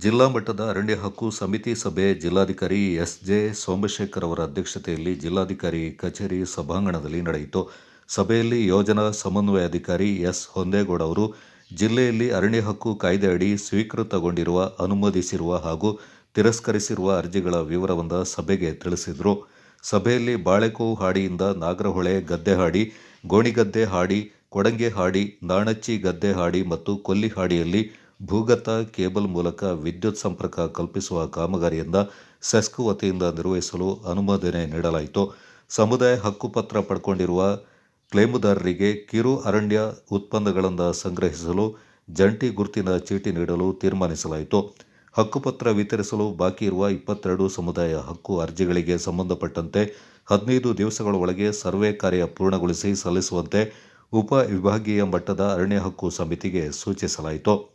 ಜಿಲ್ಲಾ ಮಟ್ಟದ ಅರಣ್ಯ ಹಕ್ಕು ಸಮಿತಿ ಸಭೆ ಜಿಲ್ಲಾಧಿಕಾರಿ ಎಸ್.ಜೆ. ಸೋಮಶೇಖರ್ ಅವರ ಅಧ್ಯಕ್ಷತೆಯಲ್ಲಿ ಜಿಲ್ಲಾಧಿಕಾರಿ ಕಚೇರಿ ಸಭಾಂಗಣದಲ್ಲಿ ನಡೆಯಿತು. ಸಭೆಯಲ್ಲಿ ಯೋಜನಾ ಸಮನ್ವಯಾಧಿಕಾರಿ ಎಸ್. ಹೊಂದೇಗೌಡ ಅವರು ಜಿಲ್ಲೆಯಲ್ಲಿ ಅರಣ್ಯ ಹಕ್ಕು ಕಾಯ್ದೆ ಅಡಿ ಸ್ವೀಕೃತಗೊಂಡಿರುವ, ಅನುಮೋದಿಸಿರುವ ಹಾಗೂ ತಿರಸ್ಕರಿಸಿರುವ ಅರ್ಜಿಗಳ ವಿವರವನ್ನು ಸಭೆಗೆ ತಿಳಿಸಿದರು. ಸಭೆಯಲ್ಲಿ ಬಾಳೆಕೋವು ಹಾಡಿಯಿಂದ ನಾಗರಹೊಳೆ ಗದ್ದೆ ಹಾಡಿ, ಗೋಣಿಗದ್ದೆ ಹಾಡಿ, ಕೊಡಂಗೆ ಹಾಡಿ, ನಾಣಚ್ಚಿ ಗದ್ದೆ ಹಾಡಿ ಮತ್ತು ಕೊಲ್ಲಿ ಹಾಡಿಯಲ್ಲಿ ಭೂಗತ ಕೇಬಲ್ ಮೂಲಕ ವಿದ್ಯುತ್ ಸಂಪರ್ಕ ಕಲ್ಪಿಸುವ ಕಾಮಗಾರಿಯಿಂದ ಸೆಸ್ಕ್ ವತಿಯಿಂದ ನಿರ್ವಹಿಸಲು ಅನುಮೋದನೆ ನೀಡಲಾಯಿತು. ಸಮುದಾಯ ಹಕ್ಕುಪತ್ರ ಪಡ್ಕೊಂಡಿರುವ ಕ್ಲೇಮುದಾರರಿಗೆ ಕಿರು ಅರಣ್ಯ ಉತ್ಪನ್ನಗಳನ್ನು ಸಂಗ್ರಹಿಸಲು ಜಂಟಿ ಗುರುತಿನ ಚೀಟಿ ನೀಡಲು ತೀರ್ಮಾನಿಸಲಾಯಿತು. ಹಕ್ಕುಪತ್ರ ವಿತರಿಸಲು ಬಾಕಿ ಇರುವ 22 ಸಮುದಾಯ ಹಕ್ಕು ಅರ್ಜಿಗಳಿಗೆ ಸಂಬಂಧಪಟ್ಟಂತೆ 15 ದಿವಸಗಳ ಒಳಗೆ ಸರ್ವೆ ಕಾರ್ಯ ಪೂರ್ಣಗೊಳಿಸಿ ಸಲ್ಲಿಸುವಂತೆ ಉಪ ವಿಭಾಗೀಯ ಮಟ್ಟದ ಅರಣ್ಯ ಹಕ್ಕು ಸಮಿತಿಗೆ ಸೂಚಿಸಲಾಯಿತು.